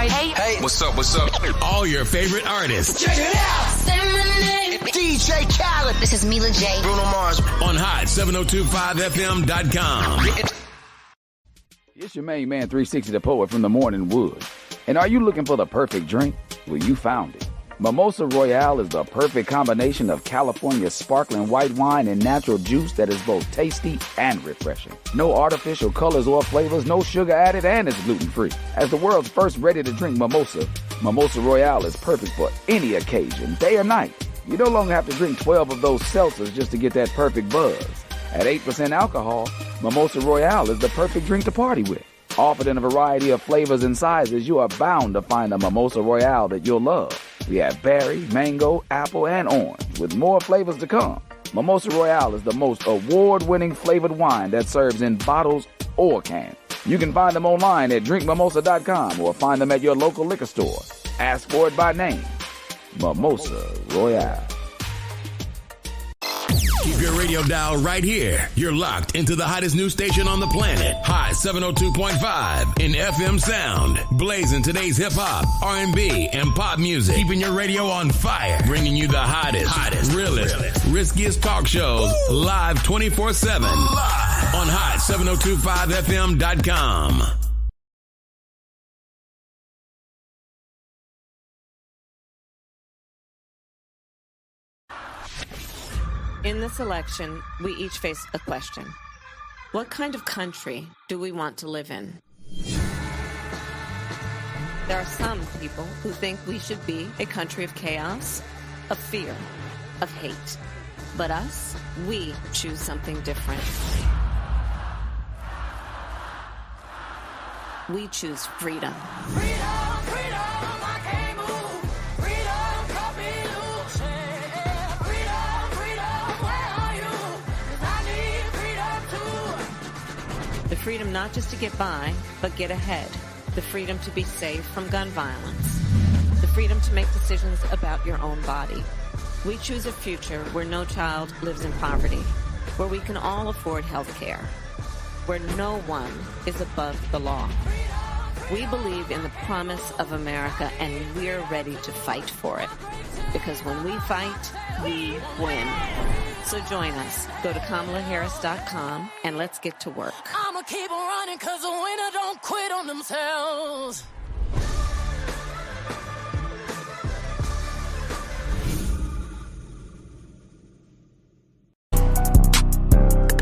Hey, what's up? All your favorite artists. Check it out. DJ Khaled. This is Mila J. Bruno Mars. On Hot1025FM.com. It's your main man, 360 the Poet from the Morning Wood. And are you looking for the perfect drink? Well, you found it. Mimosa Royale is the perfect combination of California's sparkling white wine and natural juice that is both tasty and refreshing. No artificial colors or flavors, no sugar added, and it's gluten-free. As the world's first ready-to-drink mimosa, Mimosa Royale is perfect for any occasion, day or night. You no longer have to drink 12 of those seltzers just to get that perfect buzz. At 8% alcohol, Mimosa Royale is the perfect drink to party with. Offered in a variety of flavors and sizes, you are bound to find a Mimosa Royale that you'll love. We have berry, mango, apple, and orange, with more flavors to come. Mimosa Royale is the most award-winning flavored wine that serves in bottles or cans. You can find them online at drinkmimosa.com or find them at your local liquor store. Ask for it by name. Mimosa Royale. Keep your radio dial right here. You're locked into the hottest news station on the planet. Hot 702.5 in FM sound. Blazing today's hip-hop, R&B, and pop music. Keeping your radio on fire. Bringing you the hottest, realest, riskiest talk shows live 24/7 on Hot1025FM.com. In this election, we each face a question. What kind of country do we want to live in? There are some people who think we should be a country of chaos, of fear, of hate. But us, we choose something different. We choose freedom. Freedom, freedom, I can't move. Freedom, cut me loose. Freedom, freedom, where are you? 'Cause I need freedom too. The freedom not just to get by, but get ahead. The freedom to be safe from gun violence. The freedom to make decisions about your own body. We choose a future where no child lives in poverty, where we can all afford health care, where no one is above the law. We believe in the promise of America, and we're ready to fight for it. Because when we fight, we win. So join us. Go to KamalaHarris.com and let's get to work. I'ma keep on running 'cause the winner don't quit on themselves.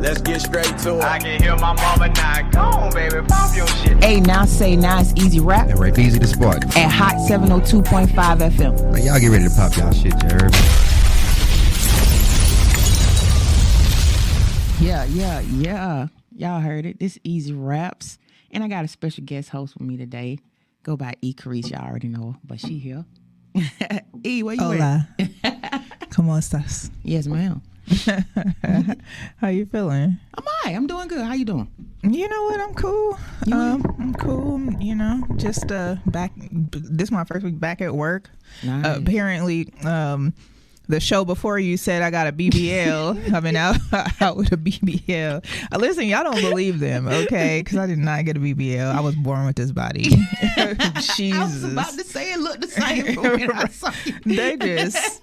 Let's get straight to it. I can hear my mama now. Go on, baby, pop your shit. Hey, now say now it's Eazy Rhaps. And Rape Easy the Spark. At Hot 702.5 FM. Man, y'all get ready to pop y'all shit, you heard? Yeah. Y'all heard it. This is Eazy Rhaps. And I got a special guest host with me today. Go by E. Carice. Y'all already know her, but she here. E, where you Hola. ¿Cómo estás? Yes, ma'am. How you feeling? I'm all right. I'm doing good. How you doing? You know what? I'm cool. I'm cool. You know, just back. This is my first week back at work. Nice. Apparently, the show before you said I got a BBL. I mean, out with a BBL. Listen, y'all don't believe them, okay? Because I did not get a BBL. I was born with this body. Jesus. I was about to say it looked the same for when I saw you. They just,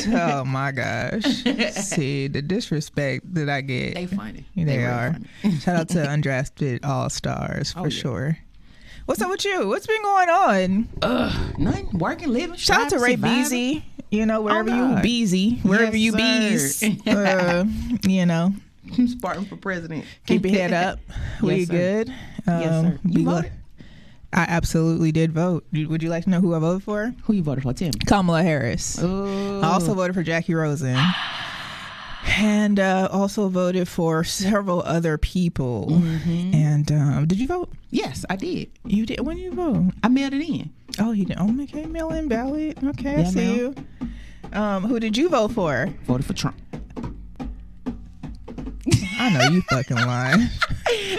oh my gosh. See, the disrespect that I get. They funny. They are. Funny. Shout out to Undrafted All-Stars for sure. What's up with you? What's been going on? Nothing. Working, living. Shout out to Ray Beezy. You know, wherever you beezy, wherever you bees, you know. Spartan for president. Keep your head up. We good. Yes, sir. You voted? I absolutely did vote. Would you like to know who I voted for? Who you voted for, Tim? Kamala Harris. Oh. I also voted for Jackie Rosen. And also voted for several other people. Mm-hmm. And did you vote? Yes, I did. You did? When did you vote? I mailed it in. Oh, you did? Oh, okay, mail-in ballot. Okay, yeah, I see you. Who did you vote for? Voted for Trump. I know you fucking lying.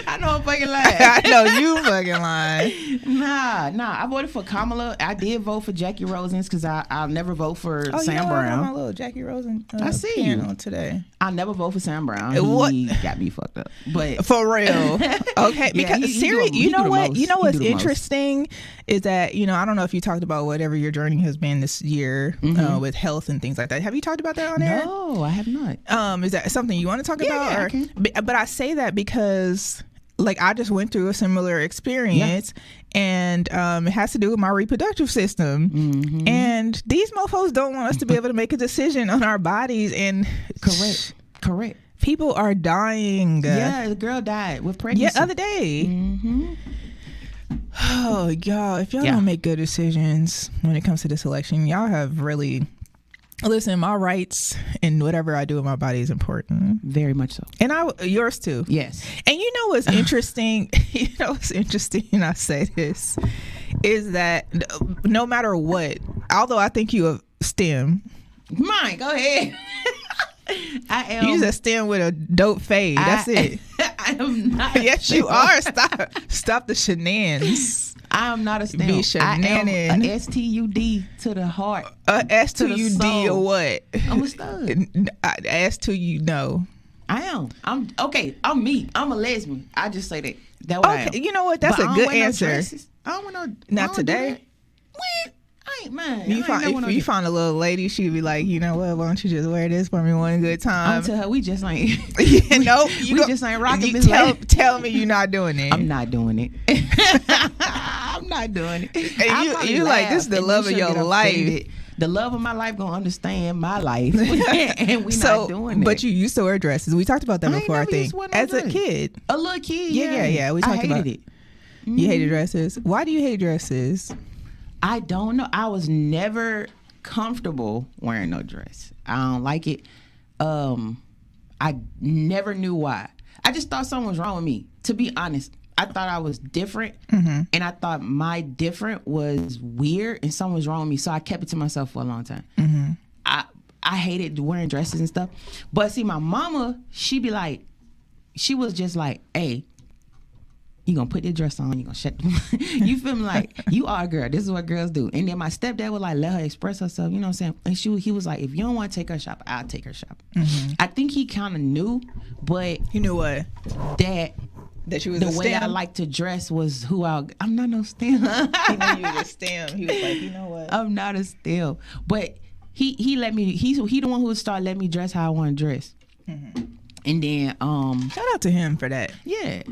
I know I'm fucking lying. I know you fucking lying. Nah. I voted for Kamala. I did vote for Jackie Rosens because I'll never vote for Sam I got Brown. my little Jackie Rosen. I see piano you today. I'll never vote for Sam Brown. What? He got me fucked up. But For real. Okay. Yeah, Because he do the- you he know do the what? most. You know He what's do the most. interesting is that, I don't know if you talked about whatever your journey has been this year with health and things like that. Have you talked about that on air? no, I have not. Is that something you want to talk about? yeah, I can. But I say that because like I just went through a similar experience and it has to do with my reproductive system. And these mofos don't want us to be able to make a decision on our bodies, and Correct. people are dying. Yeah, the girl died with Yeah, pregnancy. other day. Oh, y'all, if y'all Yeah. don't make good decisions when it comes to this election, y'all have really... Listen, my rights and whatever I do with my body is important. Very much so. And yours too. Yes. And you know what's interesting? I say this, is that no matter what, although I think you a STEM. Mine, go ahead. I am. You just a STEM with a dope fade. That's it. I am not. Yes, you are. Stop the shenanigans. I am not a STEM. Be I am shenanin. a STUD to the heart. S To to the you D soul. or what? I'm a stud. S to you no. I am. I'm okay. I'm me. I'm a lesbian. I just say that. That what I am. Okay, you know what? That's But a I don't good wear no answer. dresses. I don't want no. Not I don't do today. that. When? I ain't man. You find a little lady, she'd be like, you know what? Why don't you just wear this for me one good I'm time? tell her we just ain't. No, we just ain't rocking you this lady. tell me you're not doing it. I'm not doing it. I'm not doing it. And I'll you probably like, this is the laugh, and love then of she'll your get life. offended. The love of my life gonna understand my life, and we not doing that. But you used to wear dresses. We talked about that I ain't before, I never think. used to wear no As a dress. kid. A little kid, Yeah. We talked I hated about it. You hated dresses. Why do you hate dresses? I don't know. I was never comfortable wearing no dress. I don't like it. I never knew why. I just thought something was wrong with me. To be honest, I thought I was different, and I thought my different was weird, and something was wrong with me. So I kept it to myself for a long time. I hated wearing dresses and stuff. But see, my mama, she was just like, hey, you gonna put your dress on, you gonna shut you feel me? Like, you are a girl, this is what girls do. And then my stepdad would like let her express herself, you know what I'm saying? And he was like, if you don't want to take her shopping, I'll take her shopping. I think he kind of knew, but You knew what? that she was the a way I STEM? like to dress was who I'm not no STEM. He knew you was a STEM. He was like, you know what? I'm not a STEM. But he let me, he the one who would start letting me dress how I want to dress. And then Shout out to him for that. yeah.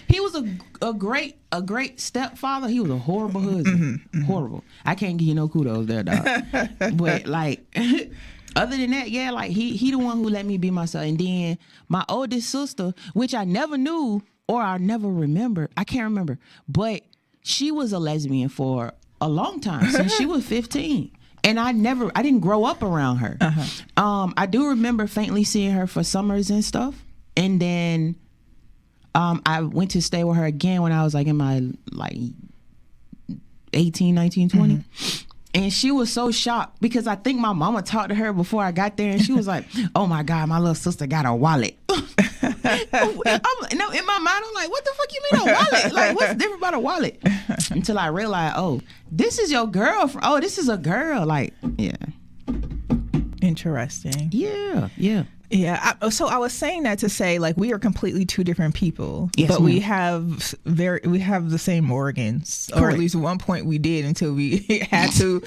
He was a great stepfather. He was a horrible husband. Horrible. I can't give you no kudos there, dog. But like, other than that, yeah, like he the one who let me be myself. And then my oldest sister, which I never knew or I never remembered, I can't remember, but she was a lesbian for a long time, since she was 15. And I didn't grow up around her. I do remember faintly seeing her for summers and stuff. And then I went to stay with her again when I was like in my 18, 19, 20. And she was so shocked because I think my mama talked to her before I got there, and she was like, oh my God, my little sister got a wallet. No, in my mind, I'm like, what the fuck you mean a wallet? Like, what's different about a wallet? Until I realized, oh, this is your girlfriend. Oh, this is a girl. Like, yeah. Interesting. Yeah. Yeah. So I was saying that to say, like, we are completely two different people, Yes, but we ma'am. we have the same organs, or at Correct. least at one point we did, until we had to,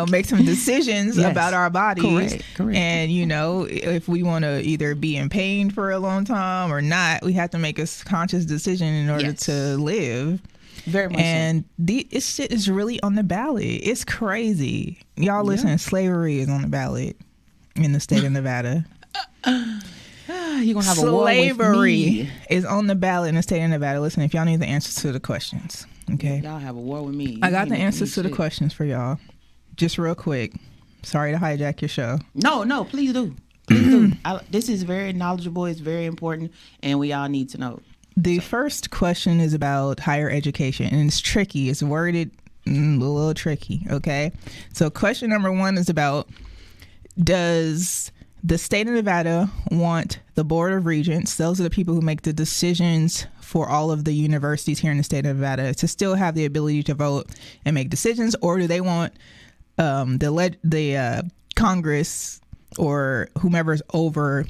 make some decisions Yes. about our bodies. Correct. And if we want to either be in pain for a long time or not, we have to make a conscious decision in order Yes. to live. Very much And this shit is really on the ballot. It's crazy. Y'all listen, slavery is on the ballot in the state of Nevada. You're going to have a war with Slavery me. is on the ballot in the state of Nevada. Listen, if y'all need the answers to the questions, okay? Y'all have a war with me. I You got ain't the making answers me to the shit. questions for y'all. Just real quick. Sorry to hijack your show. No, please do. Please do. This is very knowledgeable. It's very important, and we all need to know. The first question is about higher education, and it's tricky. It's worded a little tricky, okay? So question number 1 is about, does the state of Nevada want the Board of Regents, those are the people who make the decisions for all of the universities here in the state of Nevada, to still have the ability to vote and make decisions, or do they want the Congress or whomever's over,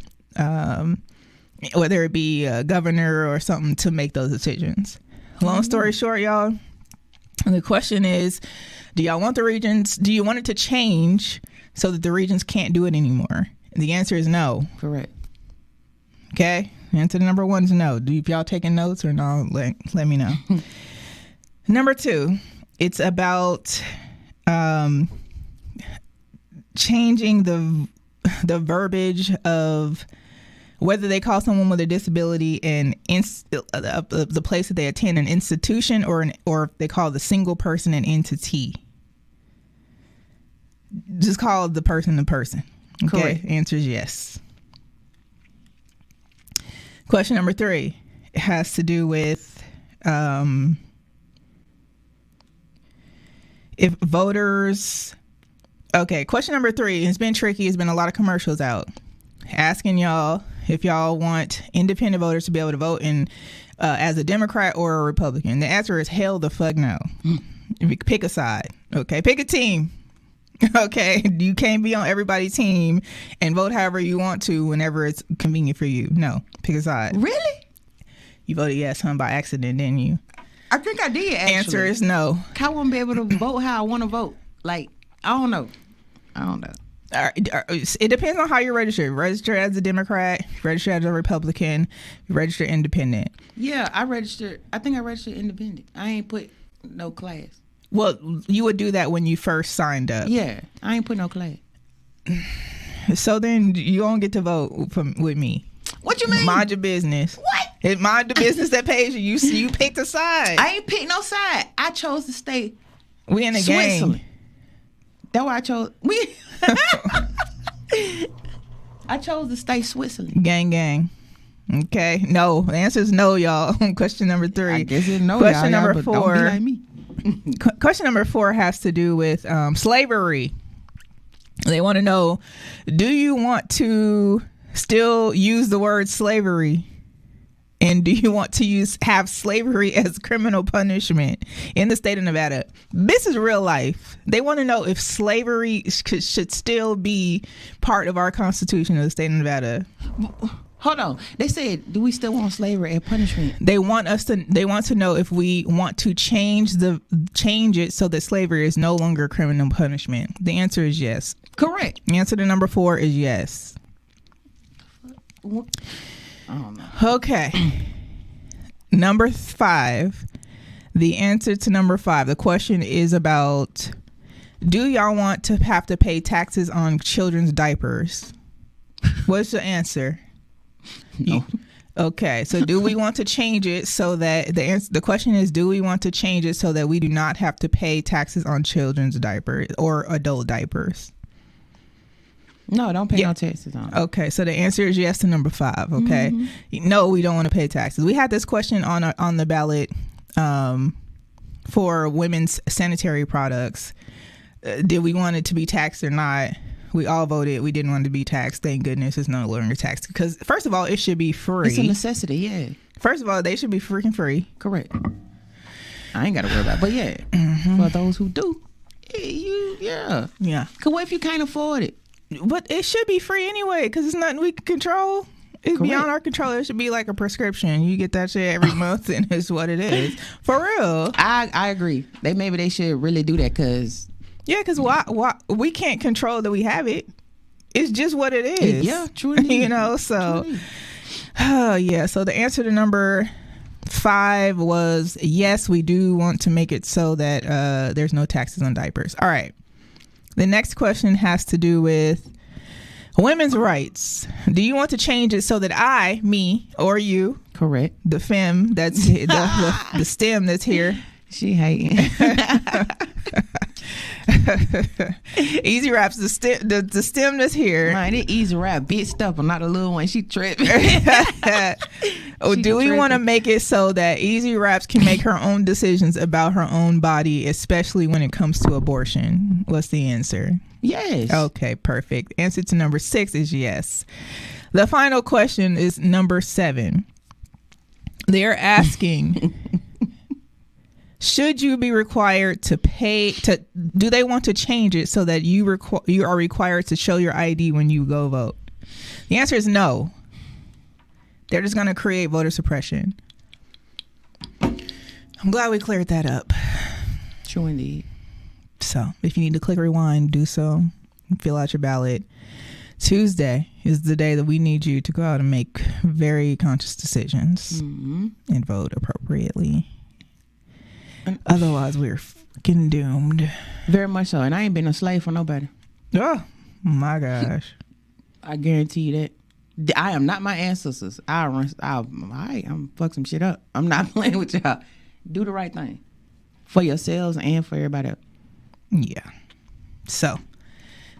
whether it be a governor or something, to make those decisions? Long story short, y'all, the question is, do y'all want the regents? Do you want it to change so that the regents can't do it anymore? And the answer is no. Correct. Okay. Answer to number 1 is no. If y'all taking notes or no, let me know. Number 2, it's about changing the verbiage of whether they call someone with a disability the place that they attend an institution, or if they call the single person an entity. Just call the person. Okay. Correct. Answer is yes. Question number 3 has to do with if voters. Okay, question number 3 has been tricky. There's been a lot of commercials out asking y'all if y'all want independent voters to be able to vote in as a Democrat or a Republican. The answer is hell the fuck no. Pick a side. Okay, pick a team. Okay, you can't be on everybody's team and vote however you want to whenever it's convenient for you. No, pick a side. Really? You voted yes, by accident, didn't you? I think I did, actually. Answer is no. I won't be able to vote how I want to vote. Like, I don't know. It depends on how you're registered. Register as a Democrat, register as a Republican, register independent. Yeah, I think I registered independent. I ain't put no class. Well, you would do that when you first signed up. Yeah, I ain't put no class. So then you don't get to vote with me. What you mean? Mind your business. What? It mind the business that pays you. You picked a side. I ain't picked no side. I chose to stay. We in a Switzerland. gang. That's why I chose. I chose to stay Switzerland. Gang. Okay. No. The answer is no, y'all. Question number 3. I guess it's no. Question y'all, number but 4. Don't be like me. Question number 4 has to do with slavery. They want to know, do you want to still use the word slavery? And do you want to have slavery as criminal punishment in the state of Nevada? This is real life. They want to know if slavery should still be part of our Constitution of the state of Nevada. Hold on. They said, do we still want slavery as punishment? They want to know if we want to change it so that slavery is no longer criminal punishment. The answer is yes. Correct. The answer to number 4 is yes. I don't know. Okay. Number 5. The answer to number 5. The question is about, do y'all want to have to pay taxes on children's diapers? What's the answer? No. Okay, so do we want to change it so that the question is, do we want to change it so that we do not have to pay taxes on children's diapers or adult diapers? No, don't pay no taxes on it. Okay, so the answer is yes to number 5. Okay, no, we don't want to pay taxes. We had this question on the ballot for women's sanitary products. Did we want it to be taxed or not? We all voted we didn't want it to be taxed. Thank goodness it's no longer taxed. Because first of all, it should be free. It's a necessity, yeah. First of all, they should be freaking free. Correct. I ain't got to worry about it. But yeah, for those who do, yeah. Because what if you can't afford it? But it should be free anyway, because it's nothing we can control. It's beyond our control. It should be like a prescription. You get that shit every month, and it's what it is. For real. I agree. Maybe they should really do that, because... Yeah, because why we can't control that we have it. It's just what it is. Yeah, truly. You know, so... yeah, so the answer to number 5 was yes, we do want to make it so that there's no taxes on diapers. All right. The next question has to do with women's rights. Do you want to change it so that me, or you, correct, the femme that's the STEM that's here, she hating. Eazy Rhaps, the STEM that's here. Right, it Eazy Rhaps, big stuff, but not a little one. She tripping. Do we want to make it so that Eazy Rhaps can make her own decisions about her own body, especially when it comes to abortion? What's the answer? Yes. Okay, perfect. Answer to number 6 is yes. The final question is number 7. They're asking, should you be required to pay do they want to change it so that you are required to show your ID when you go vote? The answer is no. They're just going to create voter suppression. I'm glad we cleared that up. True indeed. So if you need to click rewind, do so. Fill out your ballot. Tuesday is the day that we need you to go out and make very conscious decisions and vote appropriately. Otherwise, we're fucking doomed. Very much so. And I ain't been a slave for nobody. Oh, my gosh. I guarantee you that. I am not my ancestors. I'm fuck some shit up. I'm not playing with y'all. Do the right thing for yourselves and for everybody else. Yeah. So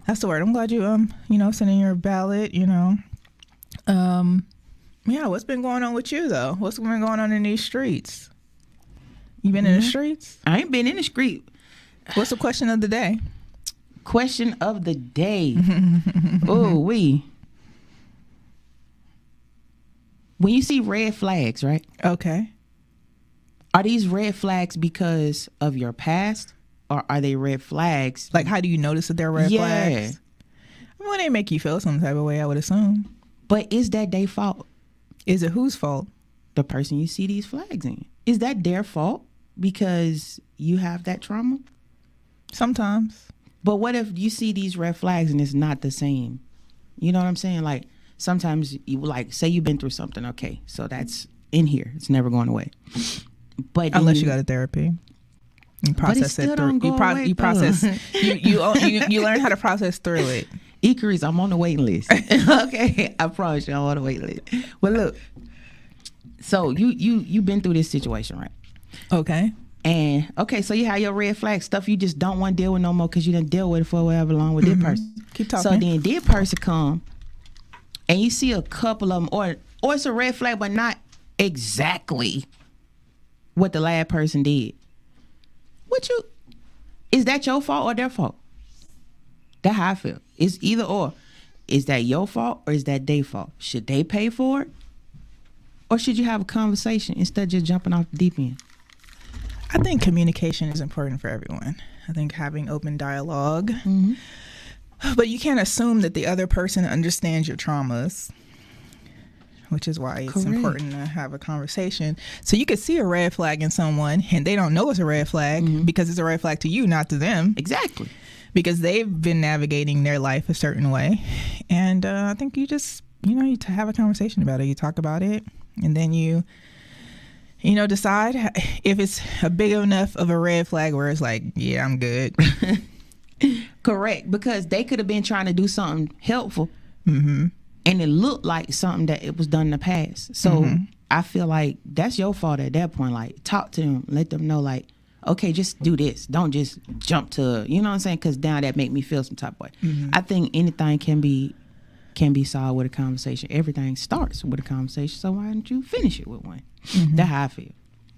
that's the word. I'm glad you sent in your ballot. Yeah. What's been going on with you though? What's been going on in these streets? You been in the streets? I ain't been in the street. What's the question of the day? Question of the day. When you see red flags, right? Okay. Are these red flags because of your past, or are they red flags? Like, how do you notice that they're red flags? Well, they make you feel some type of way, I would assume. But is that their fault? Is it whose fault? The person you see these flags in. Is that their fault because you have that trauma? Sometimes. But what if you see these red flags and it's not the same? You know what I'm saying? Like, sometimes you say you've been through something. Okay, so that's in here. It's never going away. But unless you go to therapy, you process it through. You process. You learn how to process through it. Icarus, I'm on the waiting list. Okay, I promise you, I'm on the waiting list. Well, look. So you've been through this situation, right? Okay. And okay, so you have your red flag stuff you just don't want to deal with no more because you didn't deal with it for however long with this person. Keep talking. So then this person come. And you see a couple of them, or it's a red flag, but not exactly what the last person did. Is that your fault or their fault? That's how I feel. It's either or. Is that your fault or is that their fault? Should they pay for it? Or should you have a conversation instead of just jumping off the deep end? I think communication is important for everyone. I think having open dialogue. But you can't assume that the other person understands your traumas, which is why it's important to have a conversation. So you could see a red flag in someone and they don't know it's a red flag because it's a red flag to you, not to them. Exactly. Because they've been navigating their life a certain way. And I think you just, you have a conversation about it. You talk about it and then you decide if it's a big enough of a red flag where it's like, yeah, I'm good. Correct, because they could have been trying to do something helpful and it looked like something that it was done in the past. So I feel like that's your fault at that point. Like, talk to them, let them know, like, okay, just do this. Don't just jump to, you know what I'm saying? Because now that make me feel some type of way. I think anything can be solved with a conversation. Everything starts with a conversation. So why don't you finish it with one? That's how I feel.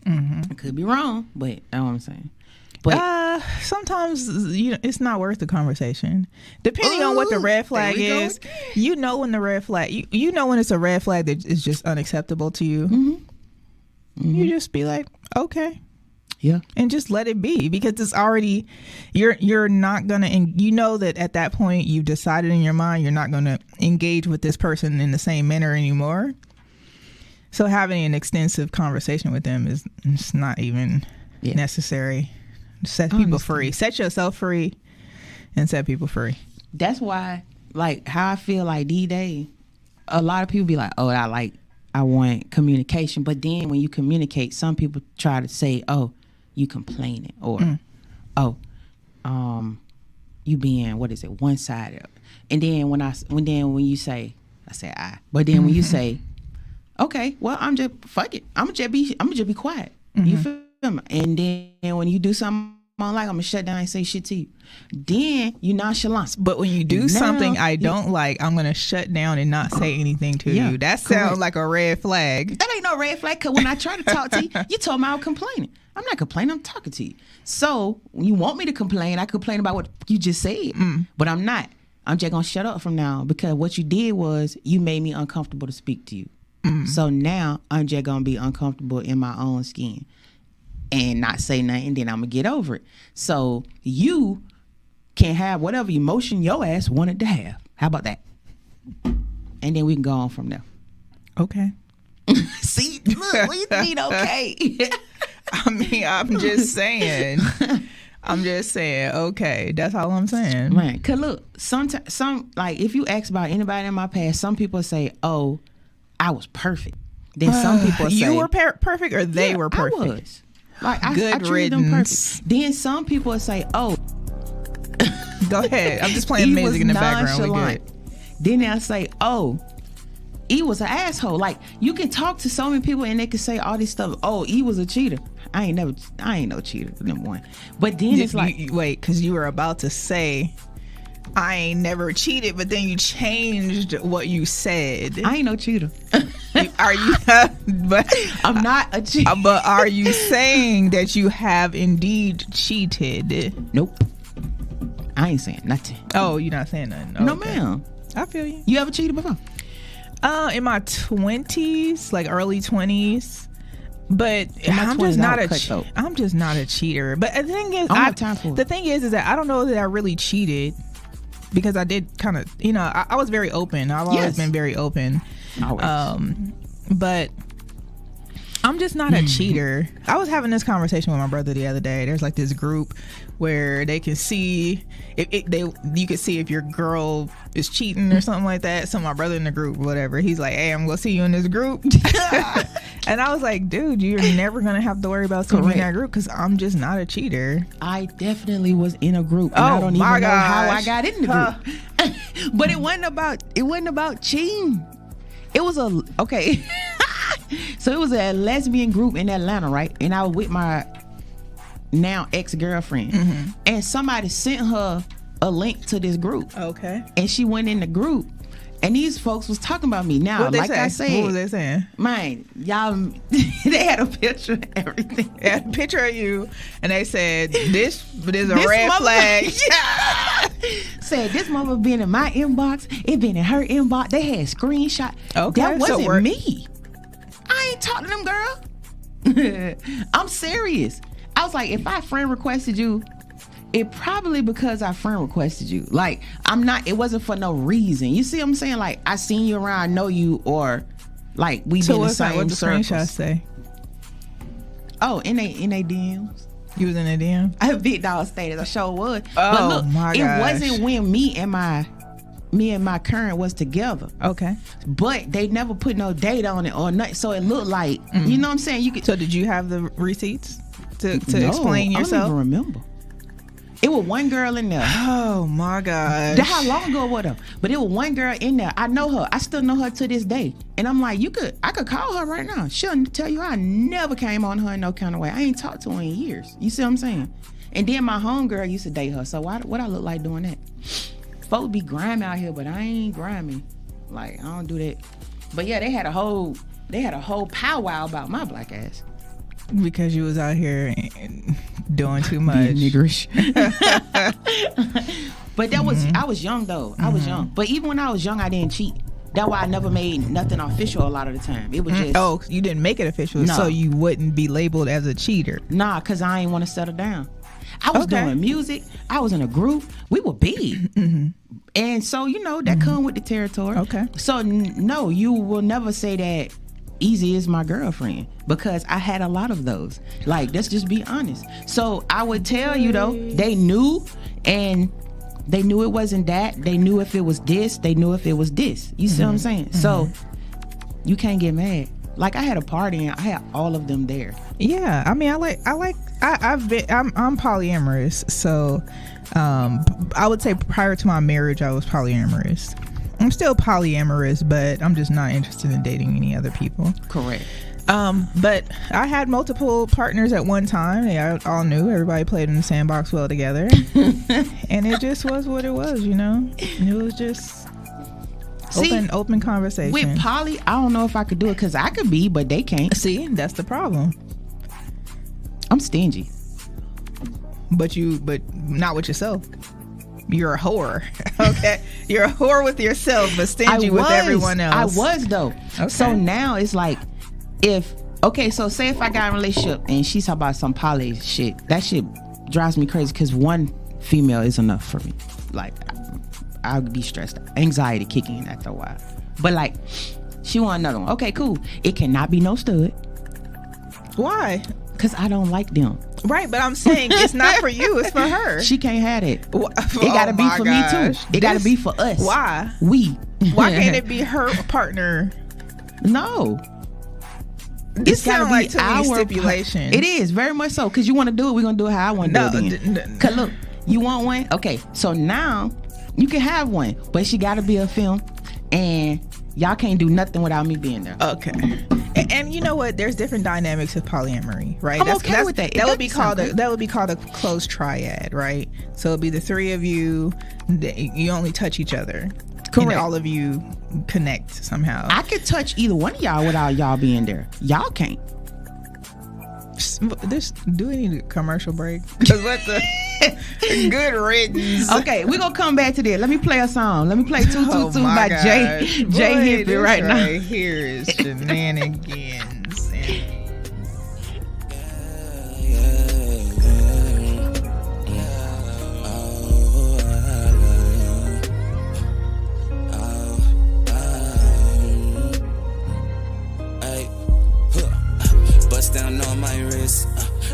I could be wrong, but that's what I'm saying. But sometimes it's not worth the conversation. Depending on what the red flag is, when the red flag, you know when it's a red flag that is just unacceptable to you. You just be like, okay, yeah, and just let it be, because it's already you're not gonna, and you know that at that point you've decided in your mind you're not gonna engage with this person in the same manner anymore. So having an extensive conversation with them is not even necessary. Set people free. Set yourself free and set people free. That's why, like, how I feel like these days, a lot of people be like, oh, I want communication. But then when you communicate, some people try to say, oh, you complaining, or you being, one-sided. And then when you say, I say I. But then when you say, okay, well, I'm just, fuck it. I'm just be quiet. You feel me? And then when you do something I don't like, I'm gonna shut down and say shit to you. Then you nonchalant. But when you do something I don't like, I'm gonna shut down and not say anything to you. That sounds like a red flag. That ain't no red flag, because when I try to talk to you, you told me I was complaining. I'm not complaining. I'm talking to you. So when you want me to complain, I complain about what you just said. But I'm not. I'm just going to shut up from now because what you did was you made me uncomfortable to speak to you. So now I'm just going to be uncomfortable in my own skin and not say nothing. Then I'm going to get over it. So you can have whatever emotion your ass wanted to have. How about that? And then we can go on from there. Okay. See, look, what you mean, okay? I mean, I'm just saying. Okay, that's all I'm saying. Man, cause look, some like if you ask about anybody in my past, some people say, "Oh, I was perfect." Then some people say, "You were perfect," or they were perfect. I was. Like I Good treated them riddance. perfect. Then some people say, "Oh." Go ahead. I'm just playing music in the background. We good. Then they'll say, "Oh, he was an asshole." Like you can talk to so many people and they can say all this stuff. "Oh, he was a cheater." I ain't no cheater, number one. But then it's like, wait, because you were about to say, I ain't never cheated, but then you changed what you said. I ain't no cheater. Are you? But I'm not a cheater. But are you saying that you have indeed cheated? Nope. I ain't saying nothing. Oh, you're not saying nothing. Okay. No, ma'am. I feel you. You ever cheated before? In my 20s, like early 20s. But I'm 20s, just not a cheater. But the thing is, I don't have time for it. The thing is that I don't know that I really cheated because I did kind of, I was very open. I've always been very open. Always. But I'm just not a cheater. I was having this conversation with my brother the other day. There's like this group where they can see you can see if your girl is cheating or something like that. So my brother in the group, whatever, he's like, "Hey, I'm gonna see you in this group." And I was like, "Dude, you're never gonna have to worry about seeing me in that group because I'm just not a cheater." I definitely was in a group, and I don't even know how I got in the group. But it wasn't about cheating. It was okay. So it was a lesbian group in Atlanta, right? And I was with my now ex-girlfriend, and somebody sent her a link to this group. Okay. And she went in the group, and these folks was talking about me. Now, like I said, what was they saying? Man, y'all, they had a picture and everything. They had a picture of you, and they said, this is a red flag. Said, this mother been in my inbox, it been in her inbox. They had screenshot. Okay. That wasn't me. I ain't talking to them, girl. I'm serious. I was like, if I friend requested you, it probably because I friend requested you. Like, it wasn't for no reason. You see what I'm saying? Like, I seen you around, I know you, or like we been in the same what the circles. screenshots say? Oh, in they DM. You was in a DM? I have big dog status. I sure was. Oh, but look, my gosh. It wasn't when me and my current was together. Okay. But they never put no date on it or nothing. So it looked like, you know what I'm saying? You could. So did you have the receipts to explain yourself? I don't even remember. It was one girl in there. Oh my gosh. That how long ago was it? But it was one girl in there. I know her. I still know her to this day. And I'm like, I could call her right now. She'll tell you I never came on her in no kind of way. I ain't talked to her in years. You see what I'm saying? And then my homegirl used to date her. So what I look like doing that? Folks be grimy out here, but I ain't grimy. Like, I don't do that. But yeah, they had a whole powwow about my black ass. Because you was out here doing too much. Being niggerish. But that was, I was young though. I was young. But even when I was young, I didn't cheat. That's why I never made nothing official a lot of the time. It was just... Oh, you didn't make it official, so you wouldn't be labeled as a cheater. Nah, because I ain't want to settle down. I was doing music. I was in a group. We were big. And so, that come with the territory. Okay. So, no, you will never say that Eazy is my girlfriend because I had a lot of those. Like, let's just be honest. So, I would tell you, though, they knew, and they knew it wasn't that. They knew if it was this. They knew if it was this. You see what I'm saying? So, you can't get mad. Like, I had a party and I had all of them there. Yeah, I mean, I'm polyamorous, so I would say prior to my marriage, I was polyamorous. I'm still polyamorous, but I'm just not interested in dating any other people. Correct. But I had multiple partners at one time. They all knew. Everybody played in the sandbox well together. And it just was what it was, It was just open conversation. With poly, I don't know if I could do it because I could be, but they can't. See, that's the problem. I'm stingy. But not with yourself. You're a whore. Okay, you're a whore with yourself, but stingy with everyone else. I was though. Okay. So now it's like, so say if I got in a relationship and she's talking about some poly shit, that shit drives me crazy because one female is enough for me. Like, I'll be stressed, anxiety kicking in after a while. But like, she want another one. Okay, cool. It cannot be no stud. Why? Because I don't like them. Right, but I'm saying it's not for you, it's for her. She can't have it. It gotta be for me too. It gotta be for us. Why? Why can't it be her partner? No. This sounds like too many stipulations. It is, very much so. Because you want to do it, we're going to do it how I want to do it then. Because look, you want one? Okay, so now you can have one. But she got to be a film. And y'all can't do nothing without me being there. Okay. And you know what? There's different dynamics of polyamory, right? I'm okay with that. That would be called a close triad, right? So it'd be the three of you. You only touch each other. Correct. And all of you connect somehow. I could touch either one of y'all without y'all being there. Y'all can't. Do we need a commercial break? Because what the good riddance. Okay, we're gonna come back to that. Let me play a song. Let me play 222 by Jay Hippie right now. Right here is shenanigans. Bust down on my wrist.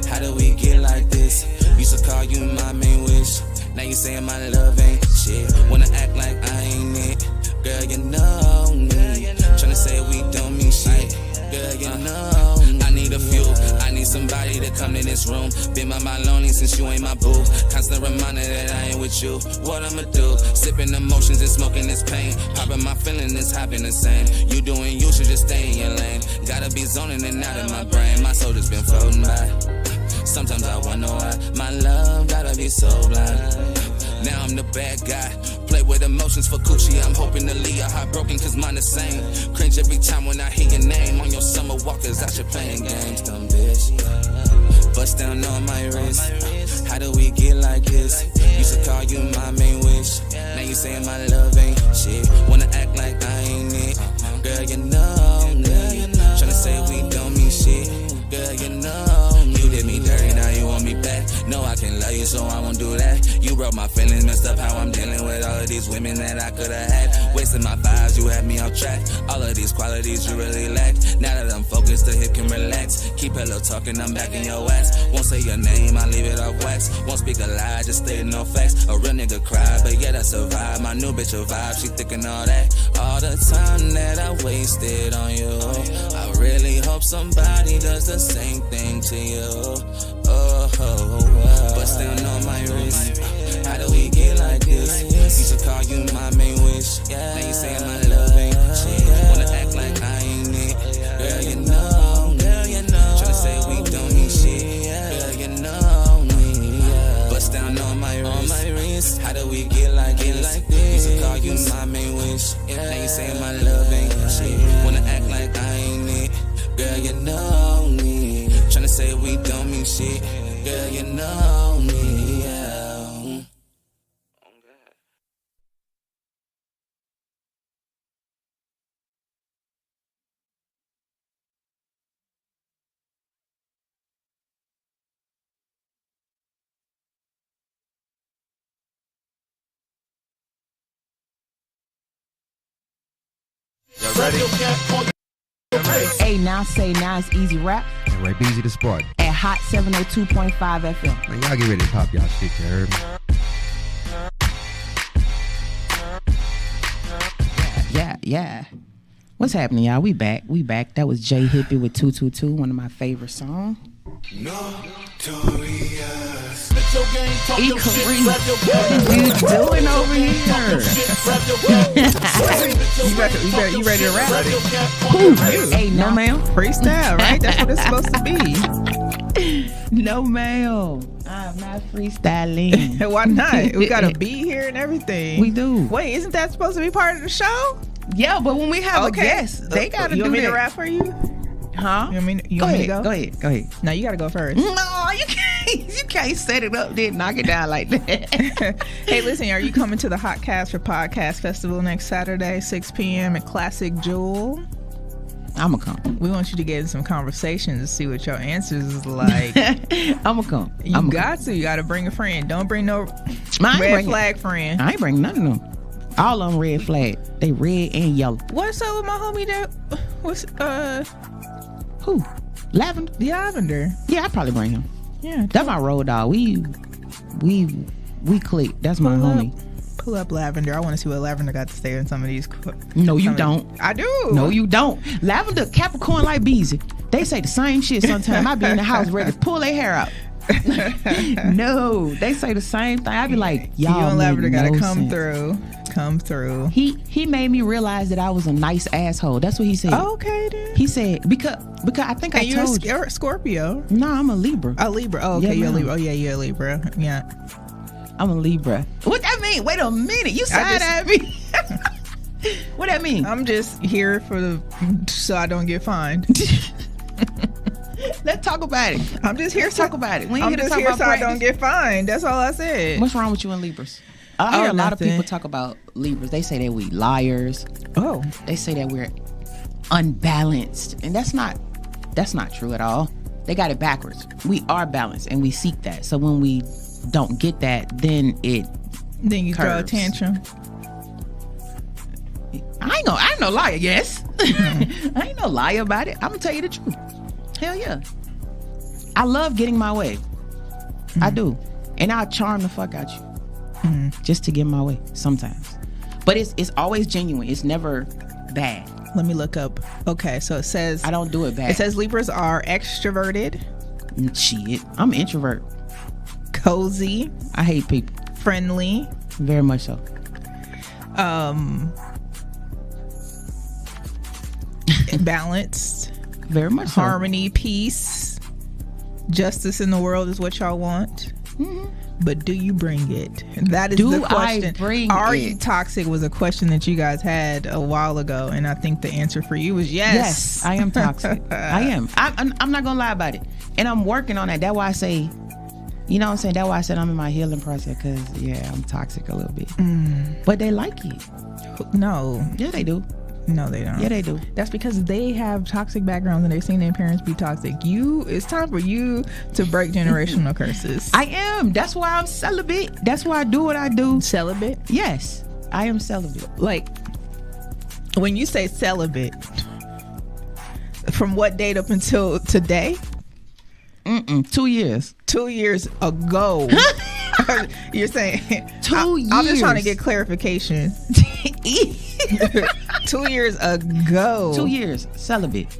How do we get like this? Used to call you my main wish. Now you saying my love ain't shit. Wanna act like I ain't it. Girl, you know me. Tryna say we don't mean shit. Girl, you know me. I need a few. I need somebody to come to this room. Been by my lonely since you ain't my boo. Constant reminder that I ain't with you. What I'ma do? Sipping emotions and smoking this pain. Popping my feeling is hopping the same. You doing you should just stay in your lane. Gotta be zoning and out of my brain. My soul just been floating by. Sometimes I wonder why my love gotta be so blind. Now I'm the bad guy. Play with emotions for coochie. I'm hoping to leave your heart broken cause mine the same. Cringe every time when I hear your name. On your summer walkers out here playing games, dumb bitch. Bust down on my wrist. How do we get like this? Used to call you my main wish. Now you saying my love ain't shit. Wanna act like I ain't it. Girl, you know me. Tryna say we don't mean shit. Girl, you know me. You did me dirty, now you want me back. No, I can love you, so I won't do that. You broke my feelings, messed up how I'm dealing with all of these women that I could've had. Wasting my vibes, you had me off track. All of these qualities you really lack. Now that I'm focused, the hip can relax. Keep hello talking, I'm back in your ass. Won't say your name, I leave it off wax. Won't speak a lie, just stating no facts. A real nigga cry, but yet I survive. My new bitch a vibe, she thinking all that. All the time that I wasted on you, I really hope somebody does the same thing to you. Bust down on my wrist. How do we get like this? Used to call you my main wish. Now you saying my love ain't shit. Wanna act like I ain't it. Girl, you know me. Tryna say we don't mean shit. Girl, you know me. Bust down on my wrist. How do we get like this? Used to call you my main wish. Now you saying my love ain't shit. Wanna act like I ain't it. Girl, you know me. Tryna say we don't mean shit. Girl, you know me. Hey, now it's Eazy Rhaps Right, Eazy the Spark. at Hot 702.5 FM. Man, y'all get ready to pop y'all shit, you heard me? Yeah. What's happening, y'all? We back. That was Jay Hippie with 222, one of my favorite songs. E-Karina, what you doing over here? You ready to rap? Hey, no ma'am. Freestyle, right? That's what it's supposed to be. No ma'am. I'm not freestyling. Why not? We got a beat here and everything. We do. Wait, isn't that supposed to be part of the show? Yeah, but when we have a guest, they gotta do that. You want me to rap for you? Huh? You want me Go to ahead. go? Go ahead. No, you gotta go first. No, you can't. You can't set it up then knock it down like that. Hey, listen, are you coming to the Hot Cast for Podcast Festival next Saturday, 6 p.m. at Classic Jewel? I'ma come. We want you to get in some conversations to see what your answers is like. I'ma come. You got to bring a friend. Don't bring no red flag friend. I ain't bring none of them. All of them red flag. They red and yellow. What's up with my homie that? What's who? Lavender. Lavender. Yeah, I probably bring him. Yeah, that's my road dog. We click. That's my homie. Pull up Lavender. I want to see what Lavender got to say in some of these. No, you don't. I do. No, you don't. Lavender, Capricorn like Beezy. They say the same shit sometimes. I be in the house ready to pull their hair out. No, they say the same thing. I be like, y'all. You and Lavender gotta no come sense. through. Come through. He made me realize that I was a nice asshole. That's what he said. Okay, then. He said because I think I told you. You're a Scorpio. No, I'm a Libra. A Libra. Oh, okay, Yeah, you're a ma'am. Libra. Oh, yeah, you're a Libra. Yeah. I'm a Libra. What that mean? Wait a minute. You side at me. What that mean? I'm just here so I don't get fined. Let's talk about it. I'm just here to talk about it. We ain't I'm here to just talk here about so I practice. don't get fined. That's all I said. What's wrong with you and Libras? I hear a lot of nothing. people talk about Libras. They say that we liars. Oh. They say that we're unbalanced, and that's not true at all. They got it backwards. We are balanced, and we seek that. So when we don't get that, then you throw a tantrum. I ain't no liar. Yes, I ain't no liar about it. I'm gonna tell you the truth. Hell yeah, I love getting my way. I do, and I'll charm the fuck out you just to get my way sometimes. But it's always genuine. It's never bad. Let me look up. Okay, so it says I don't do it bad. It says Libras are extroverted. Shit, I'm an introvert. Cozy. I hate people. Friendly. Very much so. Balanced. Very much so. Harmony, peace, justice in the world is what y'all want. Mm-hmm. But do you bring it? That is Do the question. I bring Are it? you toxic was a question that you guys had a while ago, and I think the answer for you was yes. Yes, I am toxic. I am. I'm not gonna lie about it, and I'm working on that. That's why I say, you know what I'm saying? That's why I said I'm in my healing process, because yeah, I'm toxic a little bit. But they like it. No. Yeah, they do. No, they don't. Yeah, they do. That's because they have toxic backgrounds and they've seen their parents be toxic. It's time for you to break generational curses. I am. That's why I'm celibate. That's why I do what I do. Celibate? Yes, I am celibate. Like, when you say celibate, from what date up until today? 2 years. 2 years ago. You're saying 2 years. I'm just trying to get clarification. 2 years ago. 2 years celibate.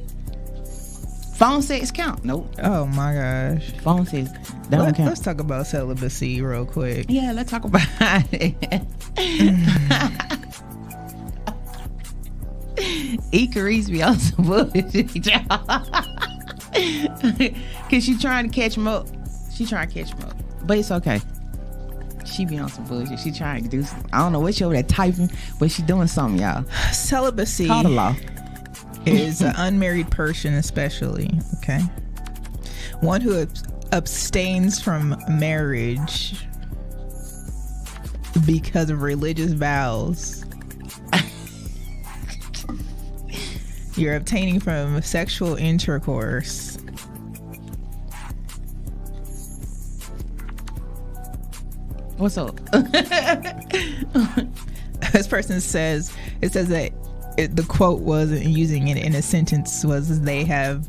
Phone sex count? Nope. Oh my gosh. Phone sex don't count. Let's talk about celibacy real quick. Yeah, let's talk about it. Icarice be on some bullshit, y'all. Cause she trying to catch him up. But it's okay. She be on some bullshit. She trying to do something. I don't know what she over there typing, but she doing something, y'all. Celibacy Call the law. is an unmarried person, especially, okay? One who abstains from marriage because of religious vows. You're obtaining from sexual intercourse. What's up? This person says, it says that the quote was, and using it in a sentence was, they had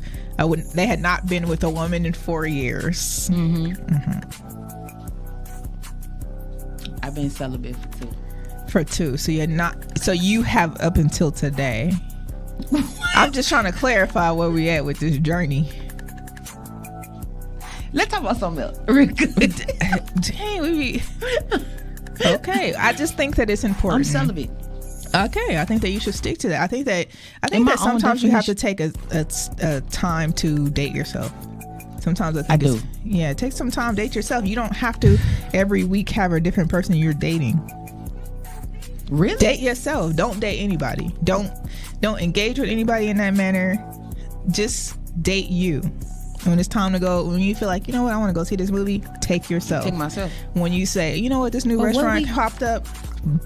not been with a woman in 4 years. I've been celibate For two. So you have up until today. I'm just trying to clarify where we at with this journey. Let's talk about something else. Real good. Dang, okay. I just think that it's important. I'm celibate. Okay, I think that you should stick to that. I think that my own sometimes you have to definition. take a time to date yourself. Sometimes I do. Yeah, take some time, date yourself. You don't have to every week have a different person you're dating. Really? Date yourself. Don't date anybody. Don't engage with anybody in that manner. just date you. When it's time to go, when you feel like, you know what, I want to go see this movie, take yourself. Take myself. When you say, you know what, this new restaurant popped up,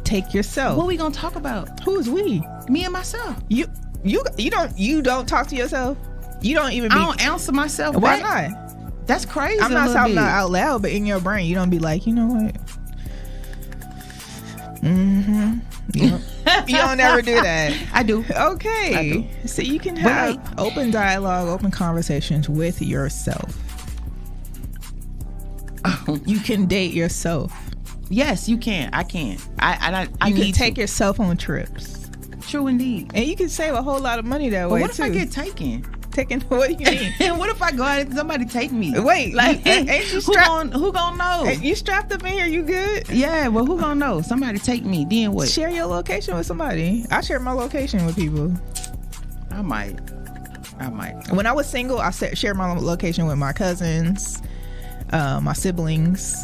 take yourself. What we gonna talk about? Who's we? Me and myself. You don't talk to yourself. You don't even. I don't answer myself. Why back. not? That's crazy. I'm not talking about out loud, but in your brain, you don't be like, you know what? Mm-hmm. You don't ever do that. I do. Okay. I do. So you can have open dialogue, open conversations with yourself. You can date yourself. Yes, you can. I can. I you need can take to. yourself on trips. True indeed. And you can save a whole lot of money that But way what if too. I get taken? Taken? What do you mean? And what if I go out and somebody take me? Wait, like, ain't you strapped? who gonna know? You strapped up in here? You good? Yeah, well, who gonna know? Somebody take me. Then what? Share your location with somebody. I share my location with people. I might. When I was single, I shared my location with my cousins, my siblings.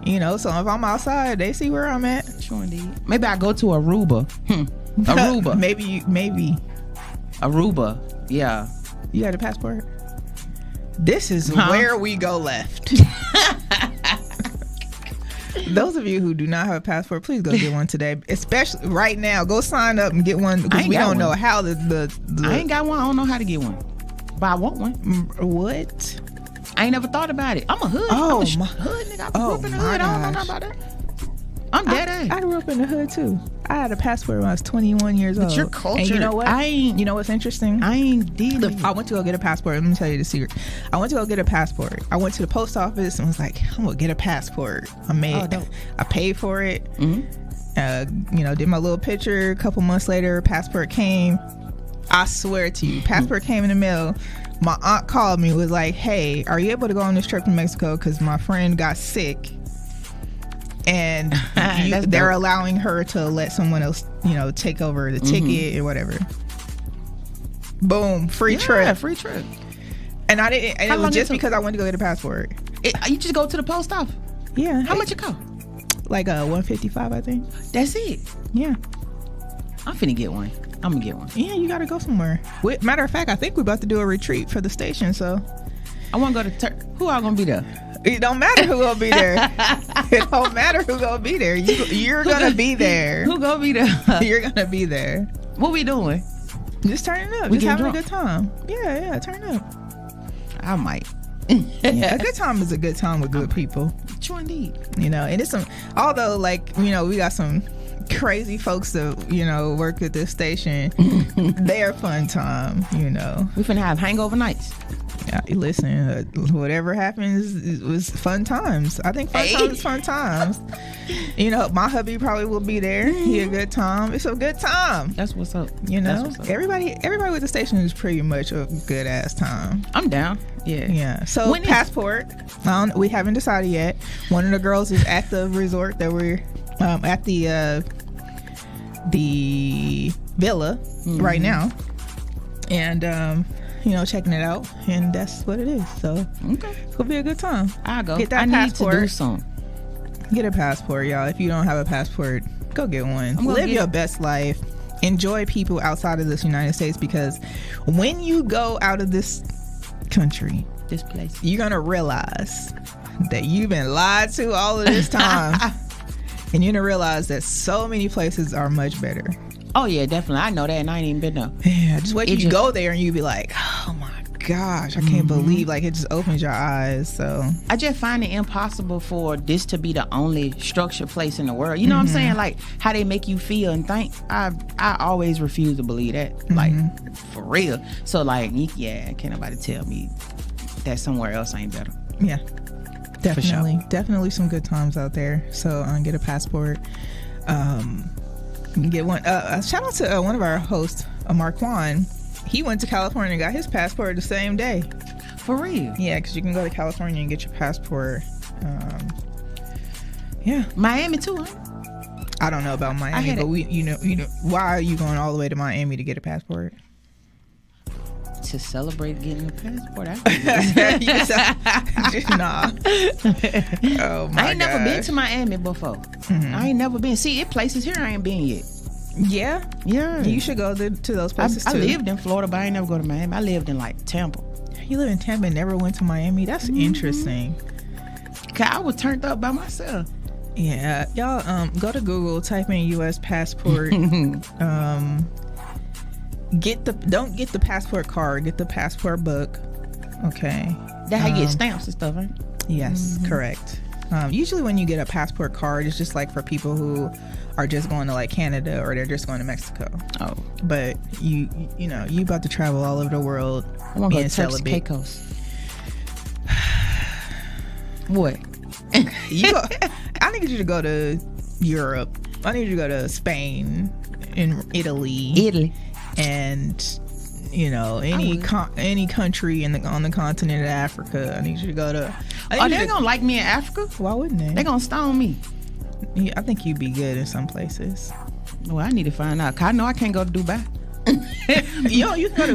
You know, so if I'm outside, they see where I'm at. Sure indeed. Maybe I go to Aruba. Aruba. maybe. Aruba. Yeah. You got a passport? This is where we go left. Those of you who do not have a passport, please go get one today. Especially right now. Go sign up and get one because we don't know how the I ain't got one. I don't know how to get one. But I want one. What? I ain't never thought about it. I'm a hood. Oh, I'm a hood nigga. I grew up in the hood. I don't know nothing about that. I'm dead ass. I grew up in the hood too. I had a passport when I was 21 years old. But your culture. And you know what? You know what's interesting? I ain't did it. I went to go get a passport. Let me tell you the secret. I went to go get a passport. I went to the post office and was like, I'm gonna get a passport. I paid for it. Mm-hmm. Did my little picture. A couple months later, passport came. I swear to you, passport came in the mail. My aunt called me, was like, hey, are you able to go on this trip to Mexico? Because my friend got sick. And they're allowing her to let someone else, take over the ticket or whatever. Boom, free trip. Yeah, free trip. And I didn't. And it was just because I went to go get a passport. You just go to the post office. Yeah. How much it cost? Like $155, I think. That's it. Yeah. I'm finna get one. I'm gonna get one. Yeah, you gotta go somewhere. Matter of fact, I think we're about to do a retreat for the station. So I want to go to who all gonna be there? It don't matter who gonna be there. It don't matter who gonna be there. You're gonna be there. Who gonna be there? You're gonna be there. What we doing? Just turning up. Just having a good time. Yeah, turn up. I might. Yeah, a good time is a good time with good people. True indeed. And it's although we got some crazy folks that work at this station. They're fun time. We finna have hangover nights. Listen, whatever happens, it was fun times. I think fun times is fun times. My hubby probably will be there. He a good time. It's a good time. That's what's up. That's what's up. Everybody with the station is pretty much a good ass time. I'm down. Yeah. So passport. We haven't decided yet. One of the girls is at the resort that we're at the villa right now, and checking it out, and that's what it is. So it's gonna be a good time. I'll go. Get that passport. Need to do something. Get a passport, y'all. If you don't have a passport, go get one. Live your best life. Enjoy people outside of this United States, because when you go out of this country, this place, you're gonna realize that you've been lied to all of this time. And you're gonna realize that so many places are much better. Oh yeah, definitely. I know that, and I ain't even been there. Yeah, just wait till you go there and you be like, oh my gosh, I can't believe, it just opens your eyes. So I just find it impossible for this to be the only structured place in the world. You know what I'm saying? Like how they make you feel and think. I always refuse to believe that. Like for real. So can't nobody tell me that somewhere else ain't better. Yeah. Definitely some good times out there. So get a passport. Get one. Shout out to one of our hosts, Marquand. He went to California and got his passport the same day. For real? Yeah, because you can go to California and get your passport. Miami too, huh? I don't know about Miami, but why are you going all the way to Miami to get a passport? To celebrate getting a passport. Nah. Oh my I ain't never been to Miami before. I ain't never been. See, it places here I ain't been yet. Yeah. Yeah. You should go to those places I too. lived in Florida, but I ain't never go to Miami. I lived in like Tampa. You live in Tampa and never went to Miami? That's interesting. Cause I was turned up by myself. Yeah. Y'all go to Google, type in US passport. Don't get the passport card, get the passport book. Okay. That how you get stamps and stuff, right? Yes, correct. Usually when you get a passport card, it's just like for people who are just going to like Canada or they're just going to Mexico. Oh. But you know, you about to travel all over the world. I want to go being to Turks and celibate. Caicos. What? I need you to go to Europe. I need you to go to Spain and Italy. And you know, any country on the continent of Africa. I need you to go to. Are they gonna like me in Africa? Why wouldn't they? They gonna stone me. Yeah, I think you'd be good in some places. Well, I need to find out. 'Cause I know I can't go to Dubai. You can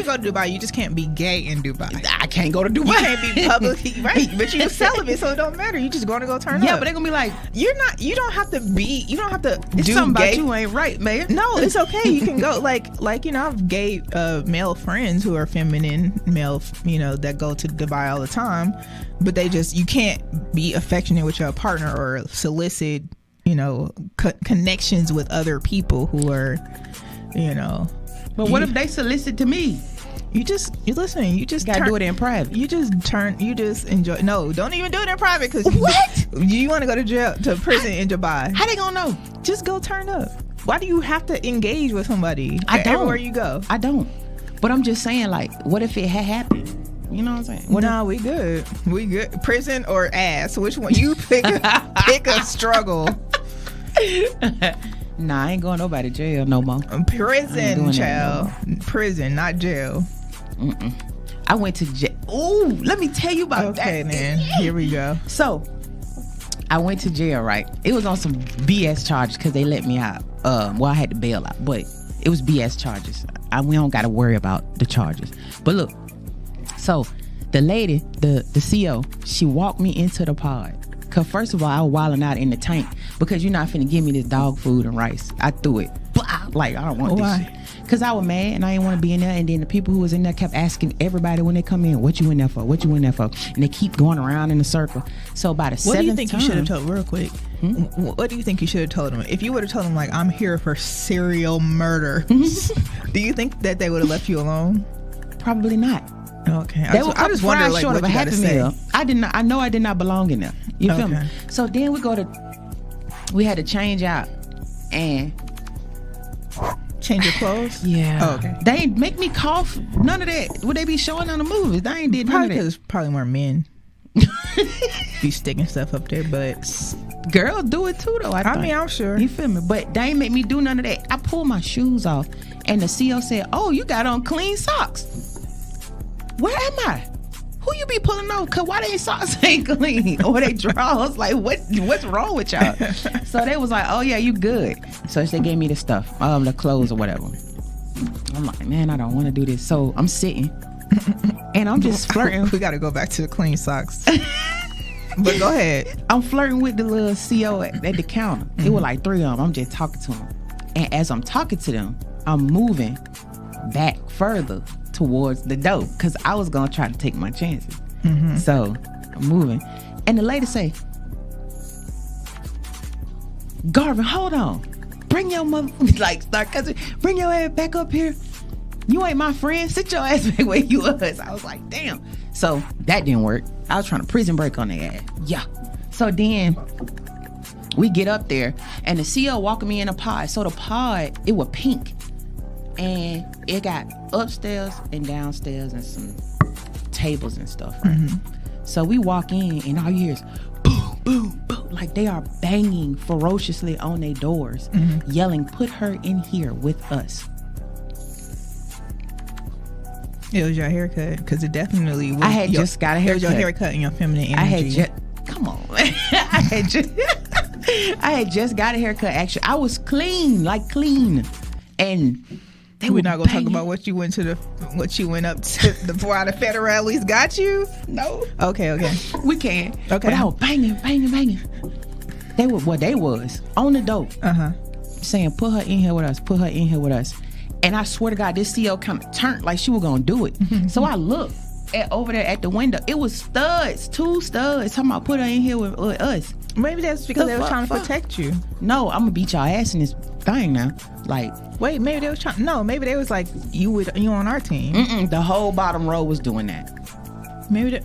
go to Dubai. You just can't be gay in Dubai. I can't go to Dubai. You can't be publicly right, but you're celibate, so it don't matter. You just going to go turn up. Yeah, but they're gonna be like, you don't have to it's do something gay. about you ain't right, man. No, it's okay. You can go like you know, I have gay male friends who are feminine male, you know, that go to Dubai all the time, but you can't be affectionate with your partner or solicit, you know, connections with other people who are, you know. But what if they solicit to me? You just gotta do it in private. You just enjoy. No, don't even do it in private because what? You want to go to prison in Dubai? How they gonna know? Just go turn up. Why do you have to engage with somebody everywhere you go? I don't. But I'm just saying, like, what if it had happened? You know what I'm saying? No, we good. We good. Prison or ass? Which one? You pick a struggle. Nah, I ain't going nobody to jail no more. Prison, child. No prison, not jail. I went to jail. Ooh, let me tell you about that. Okay, man. Here we go. So, I went to jail, right? It was on some BS charges because they let me out. Well, I had to bail out, but it was BS charges. We don't got to worry about the charges. But look, so the lady, the CO, she walked me into the pod. Cause first of all, I was wilding out in the tank because you're not finna give me this dog food and rice. I threw it. Blah, like, I don't want this shit. Cause I was mad and I didn't want to be in there. And then the people who was in there kept asking everybody when they come in, what you in there for? What you in there for? And they keep going around in a circle. So by the seventh time. What do you think you should have told, real quick? What do you think you should have told them? If you would have told them, like, I'm here for serial murder, do you think that they would have left you alone? Probably not. Okay. I just wondered, like, short of a Happy Meal. I know I did not belong in there. You feel me? So then we had to change out and change your clothes. Yeah. Oh, okay. They ain't make me cough. None of that. Would they be showing on the movies? They ain't did none of that. Because probably more men be sticking stuff up their butts. Girls do it too, though. I mean, I'm sure. You feel me? But they ain't make me do none of that. I pulled my shoes off, and the CO said, "Oh, you got on clean socks." Where am I? Who you be pulling off? Cause why they socks ain't clean or they drawers? Like what's wrong with y'all? So they was like, oh yeah, you good. So they gave me the stuff, the clothes or whatever. I'm like, man, I don't want to do this. So I'm sitting and I'm just flirting. We got to go back to the clean socks. But go ahead. I'm flirting with the little CO at the counter. It was like 3 of them. I'm just talking to them, and as I'm talking to them, I'm moving back further towards the door because I was gonna try to take my chances. So I'm moving, and the lady say, "Garvin, hold on, bring your mother," like start cussing, "Bring your ass back up here. You ain't my friend. Sit your ass back where you was." I was like, damn. So that didn't work. I was trying to prison break on their ass. Yeah. So then we get up there, and the CO walking me in a pod. So the pod, it was pink. And it got upstairs and downstairs and some tables and stuff, right? So we walk in and all you hear is boom, boom, boom. Like they are banging ferociously on their doors, yelling, "Put her in here with us." It was your haircut, because it definitely was. I had just got a haircut. It was your haircut and your feminine energy. I had just, come on. I had just got a haircut, actually. I was clean. And we're not gonna talk about what you went up to before the federales got you. No. Okay. We can. Okay. But I was banging. They was on the door. saying, put her in here with us, put her in here with us. And I swear to God, this CO kind of turned like she was going to do it. So I looked over there at the window. It was studs, 2 studs, talking about put her in here with us. Maybe that's because they were trying to protect you. No, I'm going to beat y'all ass in this thing now. Like, wait, maybe they was trying. No, maybe they was like, you on our team. The whole bottom row was doing that. Maybe they,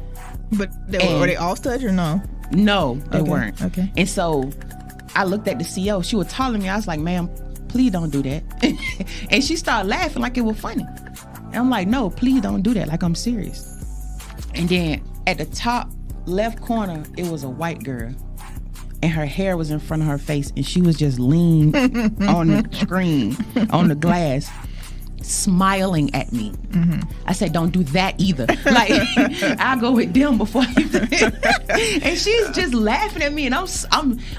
but were they all studs or no? No, they weren't. Okay. And so I looked at the CO. She was telling me, I was like, ma'am, please don't do that. And she started laughing like it was funny. And I'm like, no, please don't do that. Like, I'm serious. And then at the top left corner, it was a white girl. And her hair was in front of her face. And she was just leaned on the screen, on the glass, smiling at me. I said, don't do that either. Like, I'll go with them before you do it. And she's just laughing at me, and I'm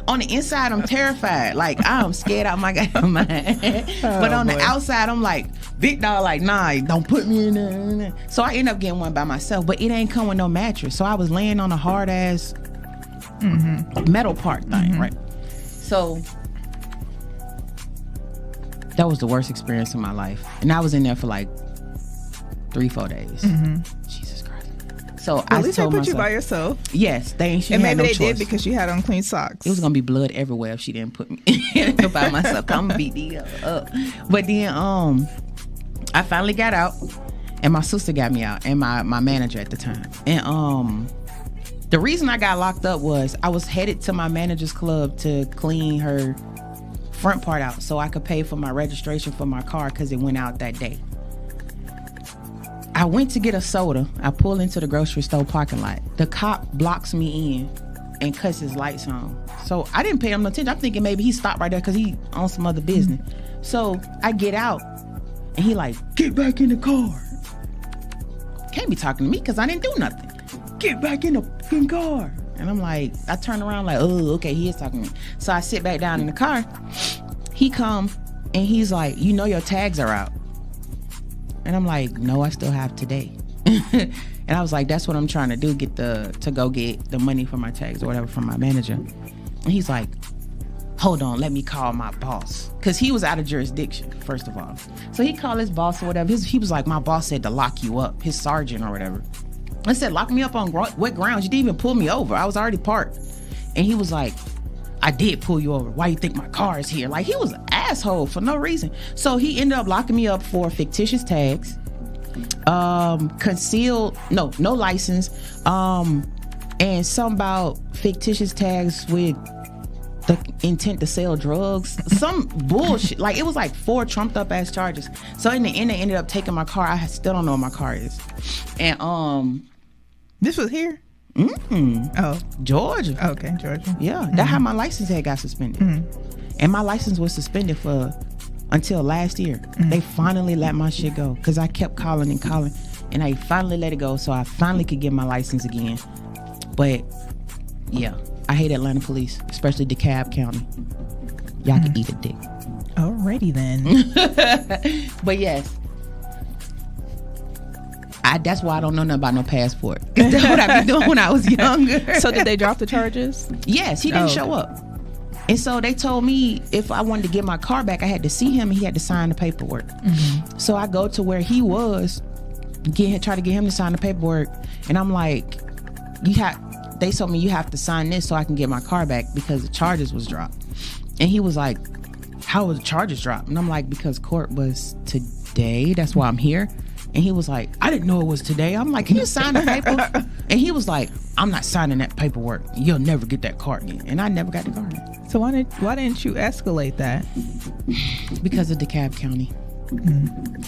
on the inside, I'm terrified. Like, I'm scared out my goddamn mind. But on the outside, I'm like, big dog, like, nah, don't put me in there. So I end up getting one by myself, but it ain't come with no mattress. So I was laying on a hard ass metal part thing, right? So that was the worst experience of my life. And I was in there for like 3-4 days. Jesus Christ. So at least they put you by yourself. Yes, they ain't. And maybe no they choice. did because you had on clean socks. It was gonna be blood everywhere if she didn't put me by myself. I'm gonna beat these up. But then I finally got out, and my sister got me out, and my manager at the time. And the reason I got locked up was I was headed to my manager's club to clean her front part out so I could pay for my registration for my car because it went out that day. I went to get a soda. I pull into the grocery store parking lot. The cop blocks me in and cuts his lights on. So I didn't pay him no attention. I'm thinking maybe he stopped right there because he on some other business. So I get out and he like, get back in the car. Can't be talking to me because I didn't do nothing. Get back in the fucking car. And I'm like, I turn around like, oh, okay, he is talking to me. So I sit back down in the car. He come and he's like, you know your tags are out. And I'm like, no, I still have today. And I was like, that's what I'm trying to do, to go get the money for my tags or whatever from my manager. And he's like, hold on, let me call my boss. Because he was out of jurisdiction, first of all. So he called his boss or whatever. He was like, my boss said to lock you up, his sergeant or whatever. I said, lock me up on what grounds? You didn't even pull me over. I was already parked. And he was like, I did pull you over. Why you think my car is here? Like, he was an asshole for no reason. So he ended up locking me up for fictitious tags, no license, and some about fictitious tags with the intent to sell drugs. Some bullshit. Like, it was like 4 trumped up ass charges. So in the end, they ended up taking my car. I still don't know what my car is. And this was here? Oh, Georgia. Okay, Georgia. Yeah, that's how my license had got suspended. And my license was suspended until last year. They finally let my shit go because I kept calling, and I finally let it go, so I finally could get my license again. But yeah, I hate Atlanta police, especially DeKalb County. Y'all can eat a dick. Alrighty then. But yes, that's why I don't know nothing about no passport. That's what I be doing when I was younger. So did they drop the charges? Yes, he didn't show up. And so they told me if I wanted to get my car back, I had to see him and he had to sign the paperwork. So I go to where he was, try to get him to sign the paperwork. And I'm like, they told me you have to sign this so I can get my car back because the charges was dropped. And he was like, how was the charges dropped? And I'm like, because court was today. That's why I'm here. And he was like, I didn't know it was today. I'm like, can you sign the paper? And he was like, I'm not signing that paperwork. You'll never get that car again. And I never got the car again. So why didn't you escalate that? Because of DeKalb County.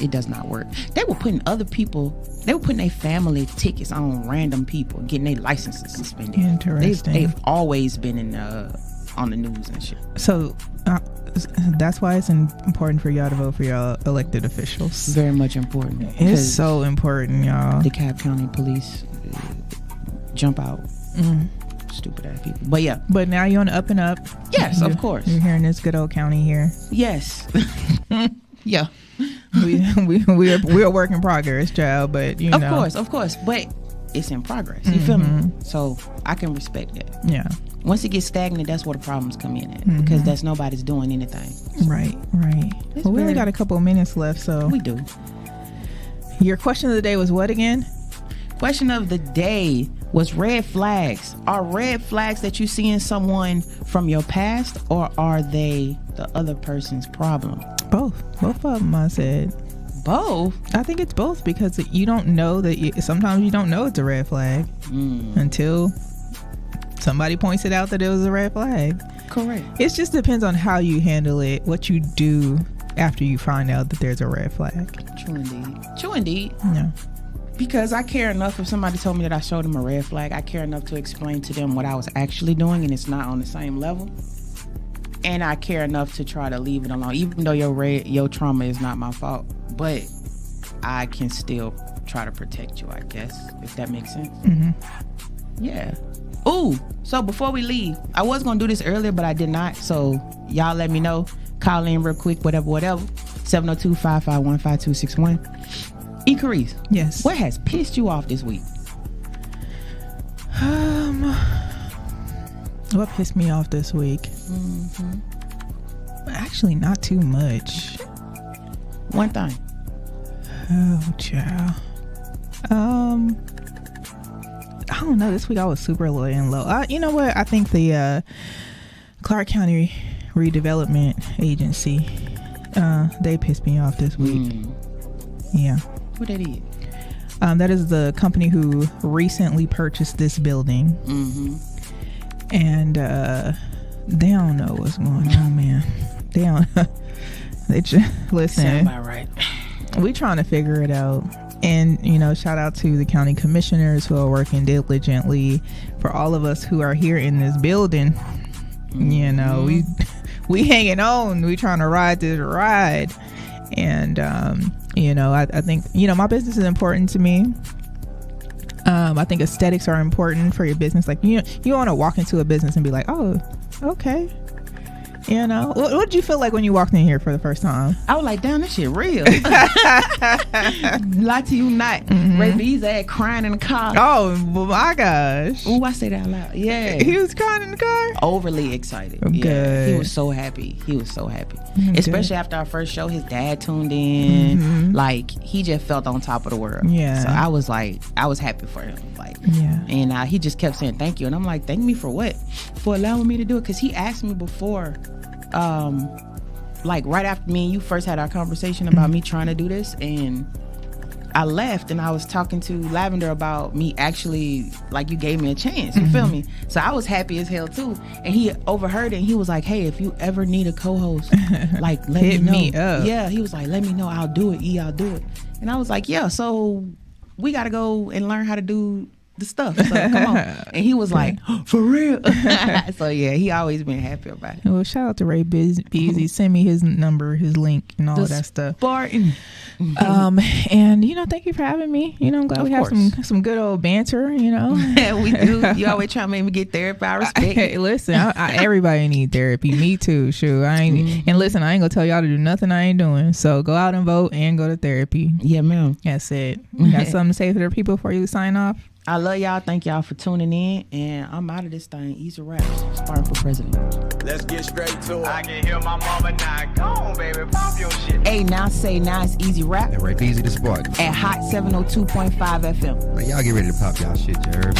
It does not work. They were putting their family tickets on random people, getting their licenses suspended. Interesting. They've always been on the news and shit. So that's why it's important for y'all to vote for y'all elected officials. Very much important. It's so important, y'all. DeKalb County police jump out. Stupid ass people. But yeah. But now you're on the up and up. Yes, of course. You're here in this good old county here. Yes. Yeah. We're a work in progress, child. But you know. Of course. But it's in progress. You feel me? So I can respect that. Yeah. Once it gets stagnant, that's where the problems come in at, because that's nobody's doing anything. Right. Well, we only got a couple of minutes left, so We do. your question of the day was what again? Question of the day was red flags. Are red flags that you see in someone from your past, or are they the other person's problem? Both of them, I said. Both? I think it's both, because you don't know that sometimes you don't know it's a red flag until somebody points it out that it was a red flag. Correct. It just depends on how you handle it, what you do after you find out that there's a red flag. True indeed. Yeah. Because I care enough, if somebody told me that I showed them a red flag, I care enough to explain to them what I was actually doing, and it's not on the same level. And I care enough to try to leave it alone, even though your trauma is not my fault. But I can still try to protect you, I guess, if that makes sense. Yeah. Ooh, so before we leave, I was going to do this earlier, but I did not. So y'all let me know. Call in real quick, whatever. 702-551-5261. Carice. Yes. What has pissed you off this week? What pissed me off this week? Actually, not too much. One thing. Oh, child. I don't know. This week I was super low and low. You know what? I think the Clark County Redevelopment Agency, they pissed me off this week. Yeah. What they did? That is the company who recently purchased this building. And they don't know what's going on, man. They don't. They just listen. Sound about right. We trying to figure it out. And, you know, shout out to the county commissioners who are working diligently. For all of us who are here in this building, you know, we hanging on. We trying to ride this ride. And, you know, I think, you know, my business is important to me. I think aesthetics are important for your business. Like, you know, you want to walk into a business and be like, oh, okay. You know, what did you feel like when you walked in here for the first time? I was like, damn, this shit real. Lie to you not. Ray B's ass crying in the car. Oh my gosh. Ooh, I say that out loud. Yeah. He was crying in the car? Overly excited. Good. Yeah. He was so happy. Especially after our first show, his dad tuned in. Like, he just felt on top of the world. Yeah. So I was happy for him. Like, yeah. And he just kept saying thank you. And I'm like, thank me for what? For allowing me to do it. Because he asked me before, like right after me and you first had our conversation about me trying to do this, and I left and I was talking to Lavender about me actually, like, you gave me a chance, you feel me? So I was happy as hell too. And he overheard it and he was like, hey, if you ever need a co-host, like, let Hit me me know. up. Yeah, he was like, let me know, I'll do it, I'll do it. And I was like, yeah, so we gotta go and learn how to do the stuff, so come on. And he was like, for real? So yeah, he always been happy about it. Well, shout out to Ray Beasley. Send me his number, his link, and all of that stuff. Spartan. And you know, thank you for having me. You know, I'm glad Of we have course. some good old banter. You know, We do. You always try to make me get therapy. I respect Hey, it. listen, everybody need therapy. Me too. Shoot, I ain't. And listen, I ain't gonna tell y'all to do nothing I ain't doing. So go out and vote and go to therapy. Yeah, ma'am. That's it. You got something to say for the people before you sign off? I love y'all. Thank y'all for tuning in. And I'm out of this thing. Eazy Rhaps, Spartan for president. Let's get straight to it. I can hear my mama now. Go on, baby. Pop your shit. Hey, now it's Eazy Rap And right, Easy the Spark. at Hot 702.5 FM. Man, y'all get ready to pop y'all shit, you heard?